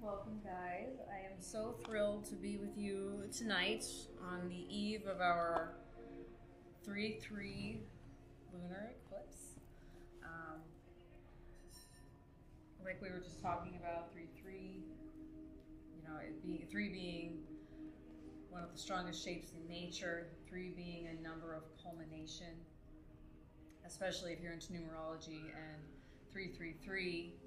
Welcome, guys. I am so thrilled to be with you tonight on the eve of our 3/3 lunar eclipse. Like we were just talking about, 3/3, three being one of the strongest shapes in nature, three being a number of culmination, especially if you're into numerology, and 333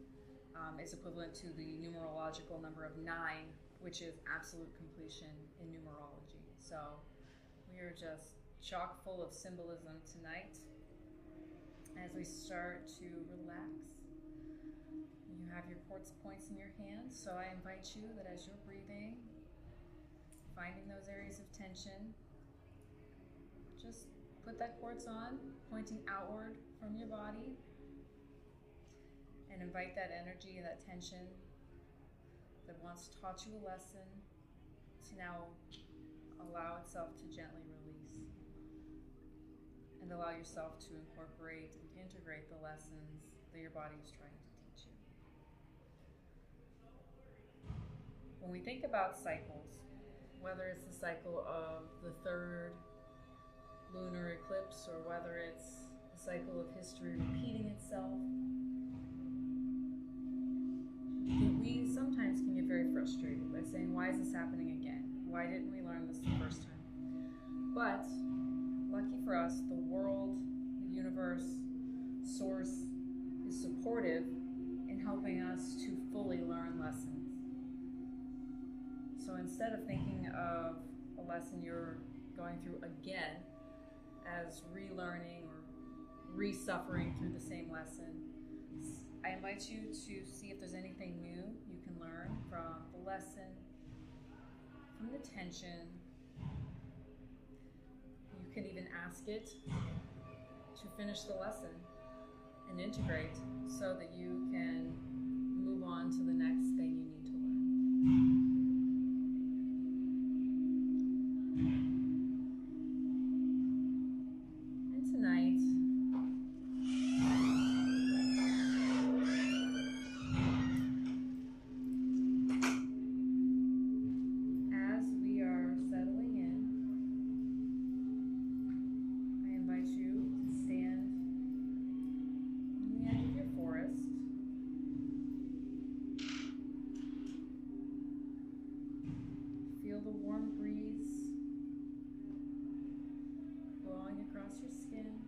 is equivalent to the numerological number of 9, which is absolute completion in numerology. So we are just chock full of symbolism tonight as we start to relax. You have your quartz points in your hands, so I invite you that as you're breathing, finding those areas of tension, just put that quartz on, pointing outward from your body, and invite that energy, that tension that once taught you a lesson to now allow itself to gently release, and allow yourself to incorporate and integrate the lessons that your body is trying to teach you. When we think about cycles, whether it's the cycle of the third lunar eclipse or whether it's the cycle of history repeating itself, we sometimes can get very frustrated by saying, why is this happening again? Why didn't we learn this the first time? But lucky for us, the world, the universe, source is supportive in helping us to fully learn lessons. So instead of thinking of a lesson you're going through again as relearning or re-suffering through the same lesson, I invite you to see if there's anything new you can learn from the lesson, from the tension. You can even ask it to finish the lesson and integrate so that you can move on to the next thing you need to learn. And tonight, feel the warm breeze blowing across your skin.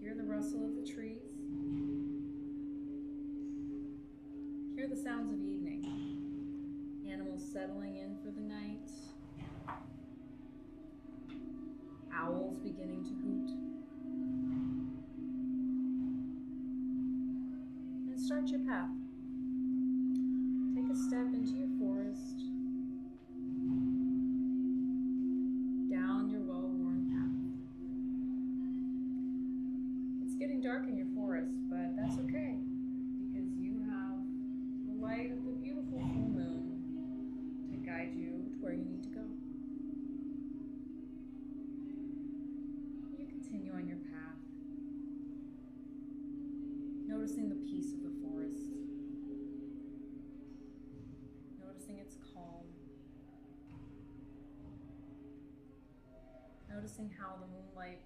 Hear the rustle of the trees. Hear the sounds of evening. Animals settling in for the night. Owls beginning to hoot. And start your path. Take a step into your forest, down your well-worn path. It's getting dark in your forest, but that's okay, because you have the light of the beautiful full moon to guide you to where you need to go. You continue on your path, noticing the peace of the forest. Its calm. Noticing how the moonlight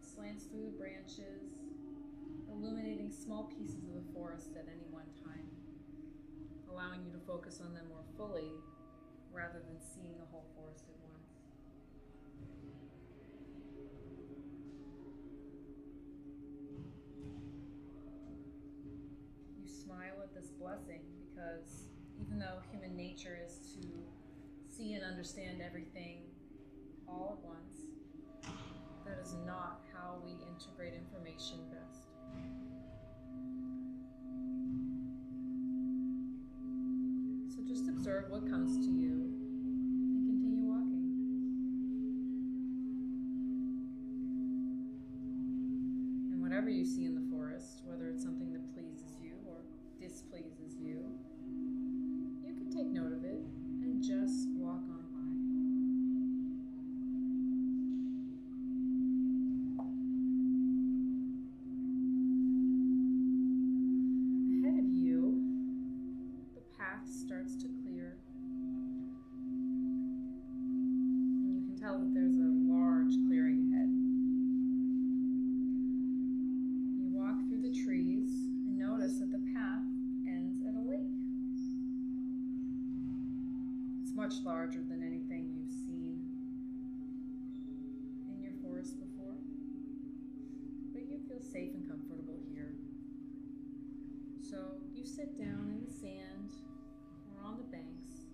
slants through the branches, illuminating small pieces of the forest at any one time, allowing you to focus on them more fully rather than seeing the whole forest at once. You smile at this blessing because even though human nature is to see and understand everything all at once, that is not how we integrate information best. So just observe what comes to you and continue walking. And whatever you see in the forest, whether it's something that pleases you or displeases you, take note of it and just walk on by. Ahead of much larger than anything you've seen in your forest before. But you feel safe and comfortable here. So you sit down in the sand or on the banks.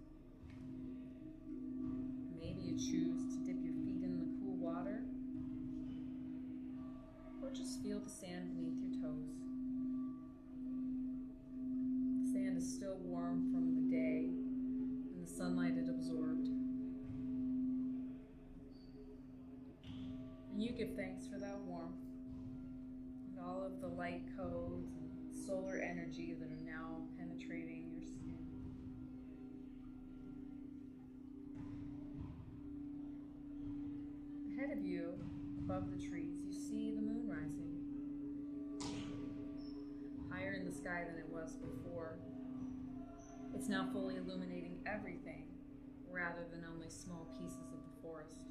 Maybe you choose to dip your feet in the cool water, or just feel the sand beneath your toes. The sand is still warm from the day and the sunlight it absorbed. And you give thanks for that warmth and all of the light codes and solar energy that are now penetrating your skin. Ahead of you, above the trees, you see the moon rising. Higher in the sky than it was before. It's now fully illuminating everything, rather than only small pieces of the forest.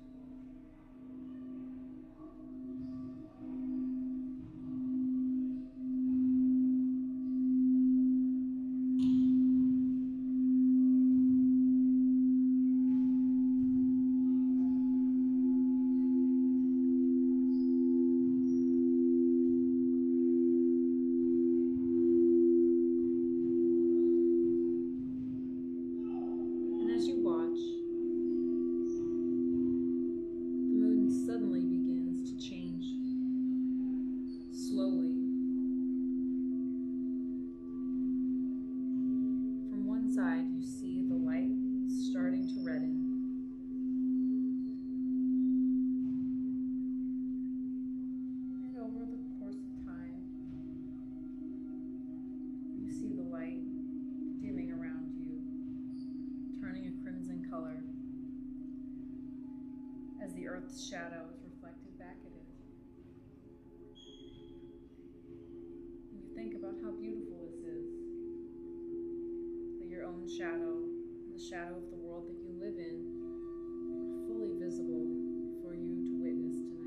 As the earth's shadow is reflected back at it. And you think about how beautiful this is. That your own shadow, the shadow of the world that you live in, are fully visible for you to witness tonight.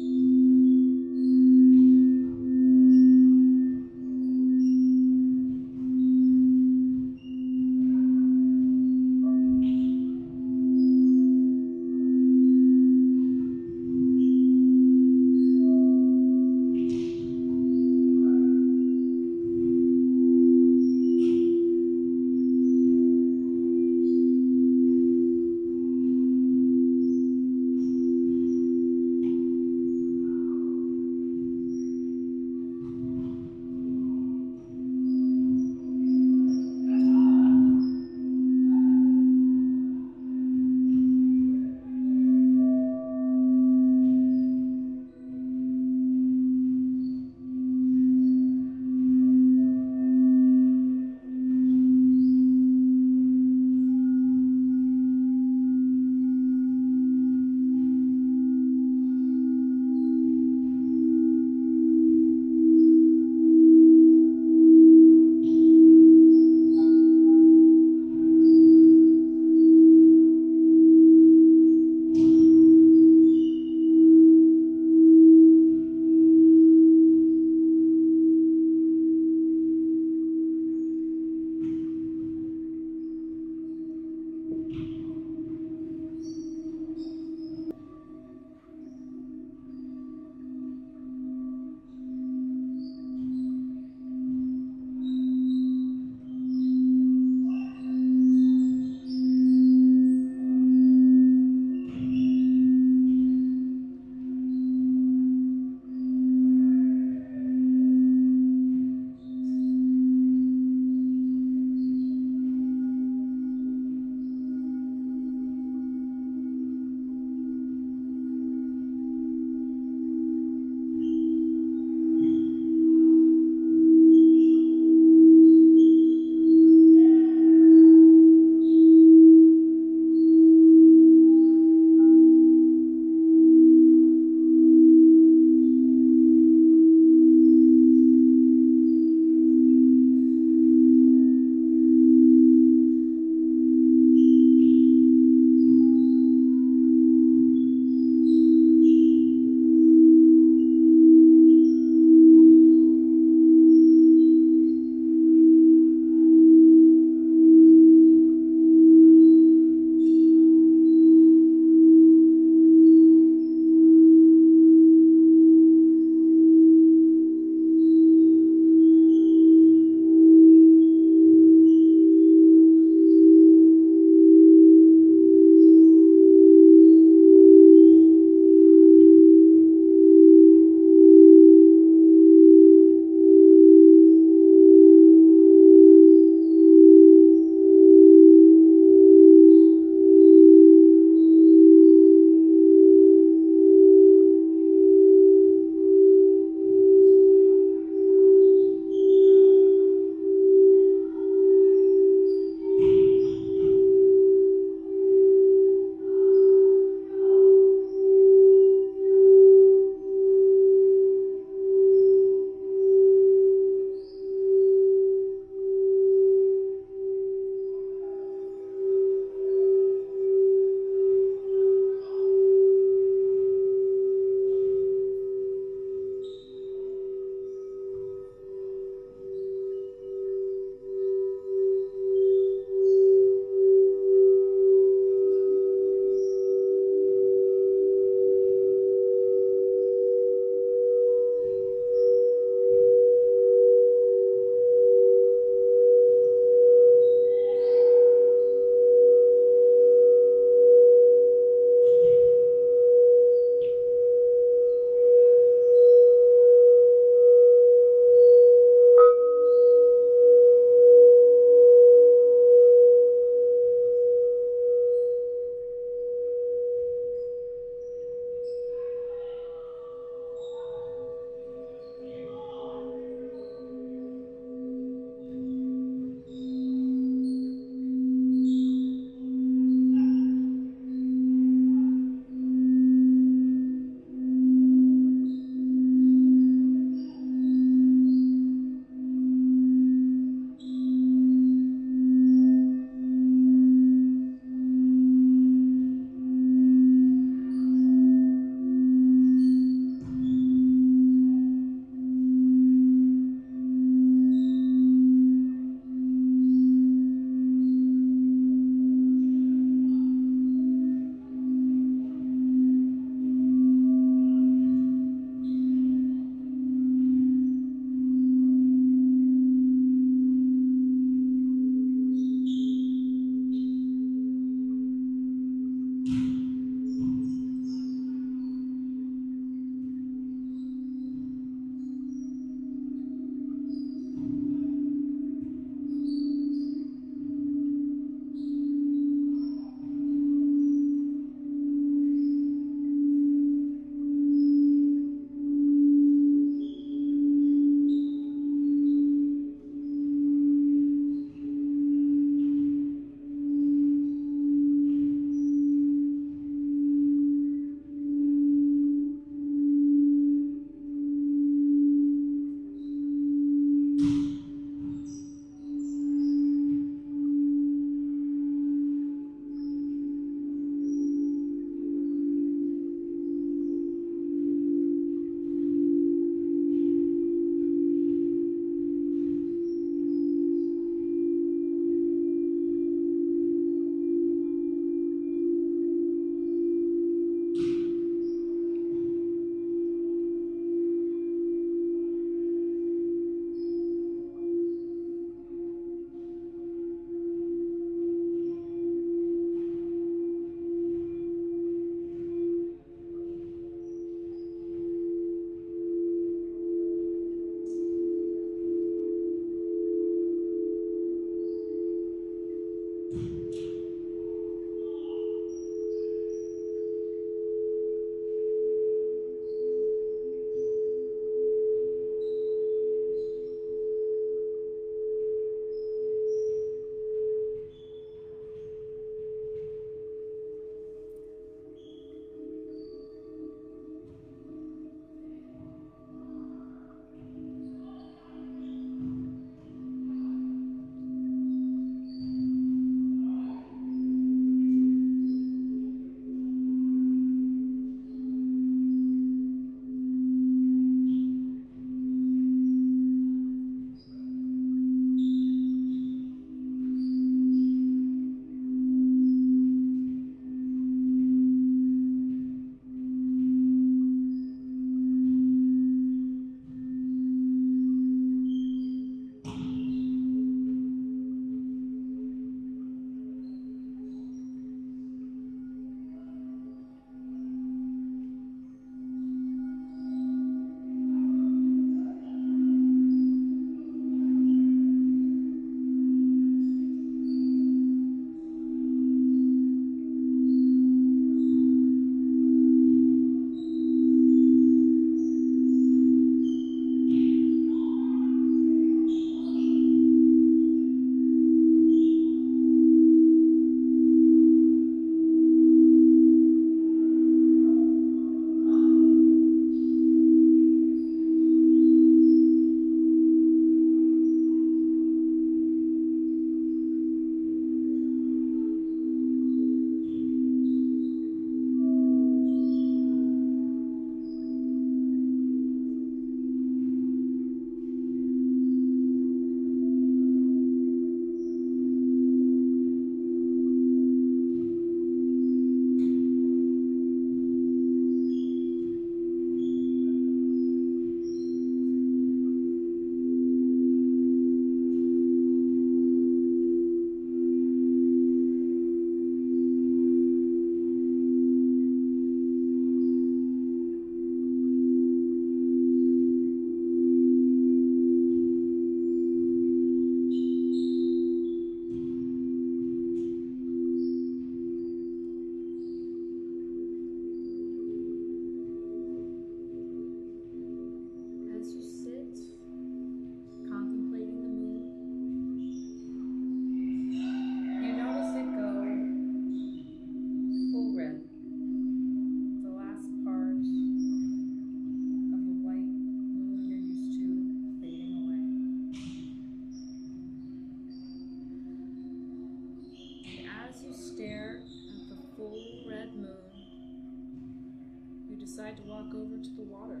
decide to walk over to the water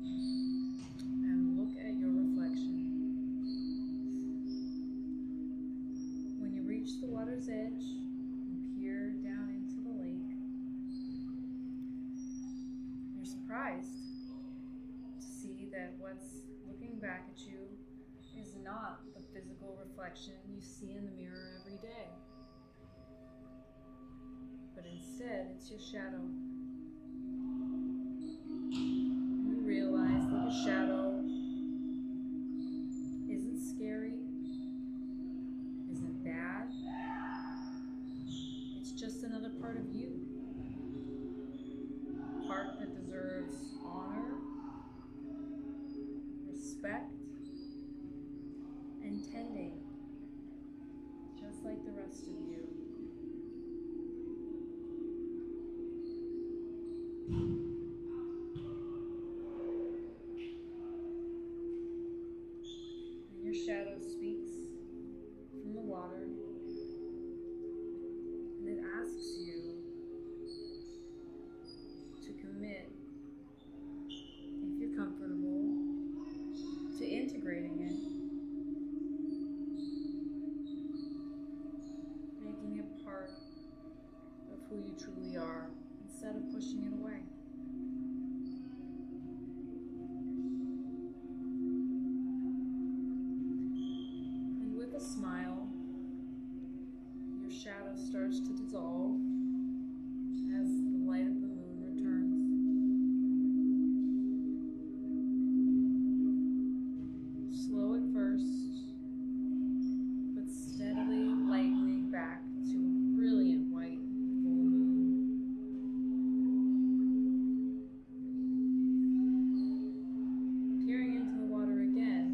and look at your reflection. When you reach the water's edge and peer down into the lake, you're surprised to see that what's looking back at you is not the physical reflection you see in the mirror every day, but instead it's your shadow. You realize that your shadow isn't scary, isn't bad. It's just another part of you. A part that deserves honor, respect, and tending, just like the rest of you. And your shadow speaks from the water, and it asks you to commit, if you're comfortable, to integrating it, making it part of who you truly are instead of pushing it away. And with a smile, your shadow starts to dissolve as the light of the moon returns. Slow at first, but steadily lightening back to a brilliant white full moon. Peering into the water again,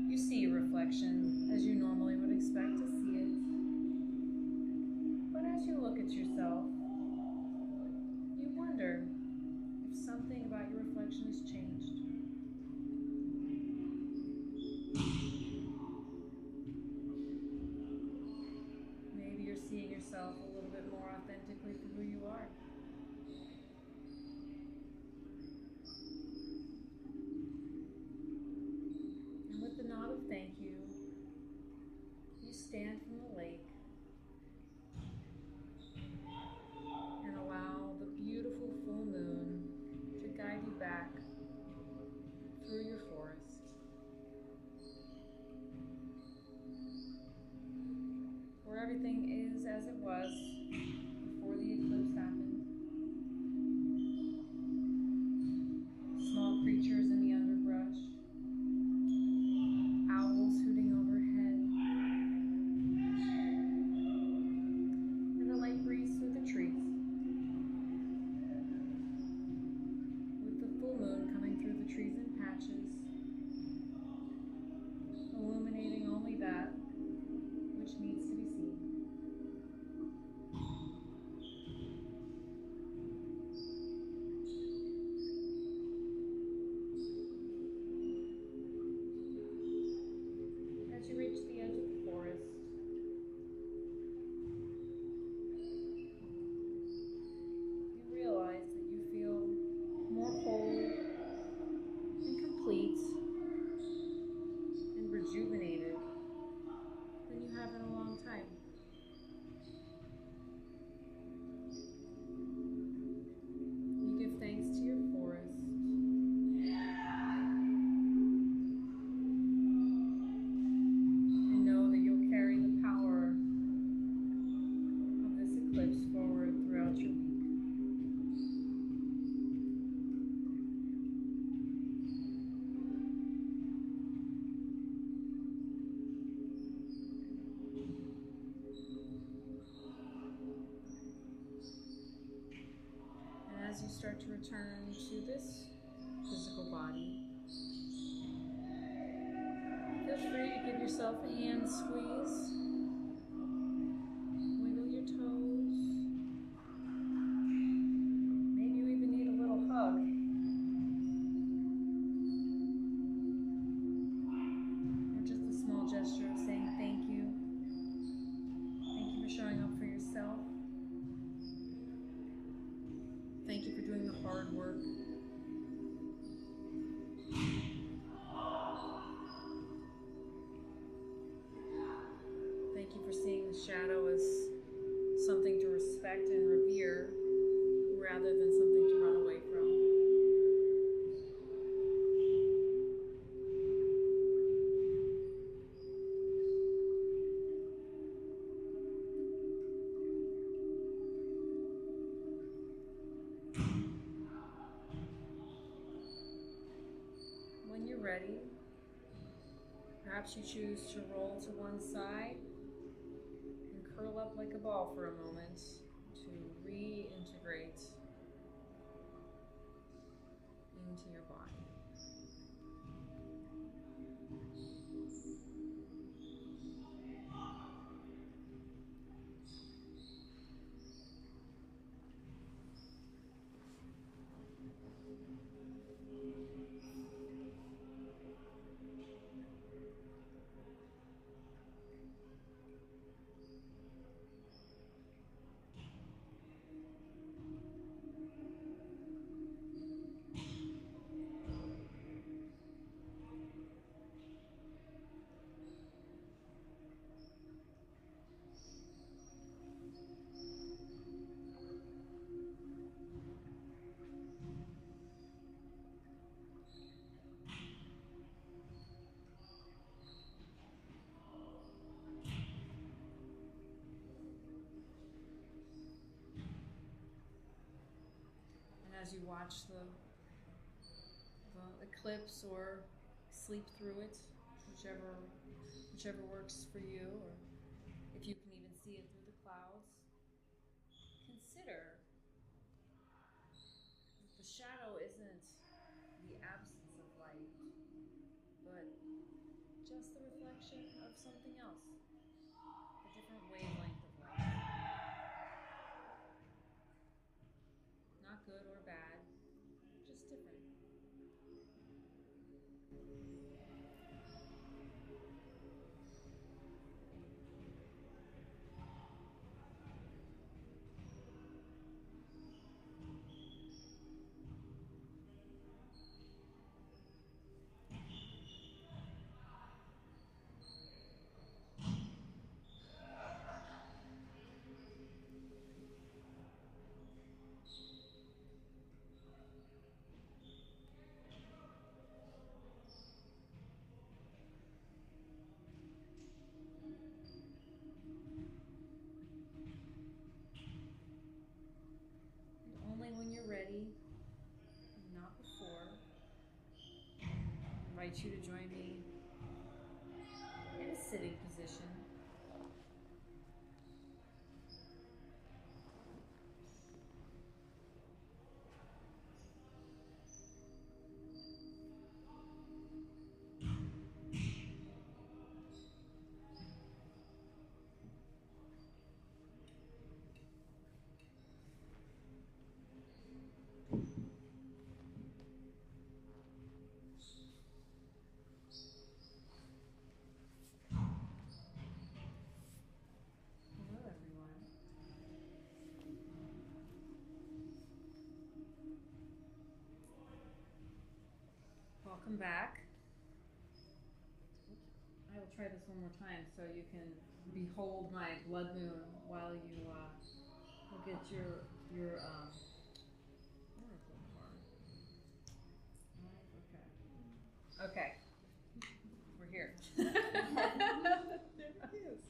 you see your reflection as you normally would expect to see it. But as you look at yourself, you wonder if something about your reflection has changed. Maybe you're seeing yourself a little bit more authentically for who you are. And with the nod of thank you, you stand from the lake and allow the beautiful full moon to guide you back through your forest, where everything is as it was before the eclipse happened. Small creatures in the underbrush, owls hooting overhead, and the light breeze through the trees, with the full moon coming through the trees in patches, illuminating only that which needs to be seen. As you reach the edge of the forest, you realize that you feel more whole and complete and rejuvenated than you have in a long time. You give thanks to your forest, and know that you'll carry the power of this eclipse forward throughout your week. And as you start to return to this physical body, feel free to give yourself a hand squeeze, wiggle your toes, maybe you even need a little hug. Or just a small gesture of saying thank you. Thank you for showing up for yourself. you're ready, perhaps you choose to roll to one side and curl up like a ball for a moment to reintegrate into your body. As you watch the eclipse or sleep through it, whichever works for you, or if you can even see it through the clouds, consider that the shadow isn't the absence of light, but just the reflection of something else, a different wavelength of light. Not good or bad, just different. Only when you're ready, not before, I invite you to join me in a sitting position. Hello, everyone. Welcome back. I will try this one more time so you can behold my blood moon while you look at your oracle card. Okay. We're here. There it is.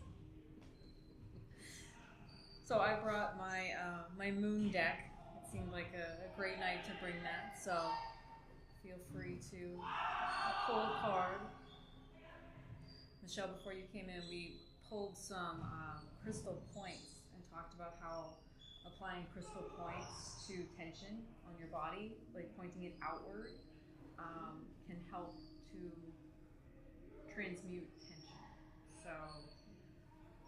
So I brought my my moon deck. It seemed like a great night to bring that. So feel free to pull a card. Michelle, before you came in, we pulled some crystal points and talked about how applying crystal points to tension on your body, like pointing it outward, can help to transmute tension. So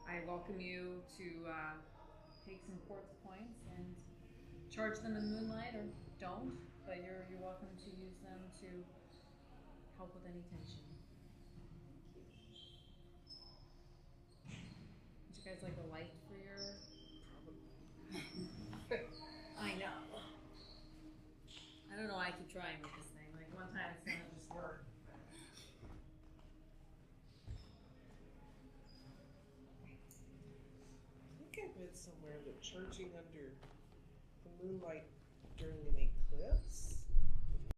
I welcome you to take some quartz points and charge them in moonlight, or don't, but you're welcome to use them to help with any tension. Would you guys like a light for your... I know. I don't know why I keep trying with this thing. Like one time it's gonna just work. I think I read somewhere that charging under the moonlight during an eclipse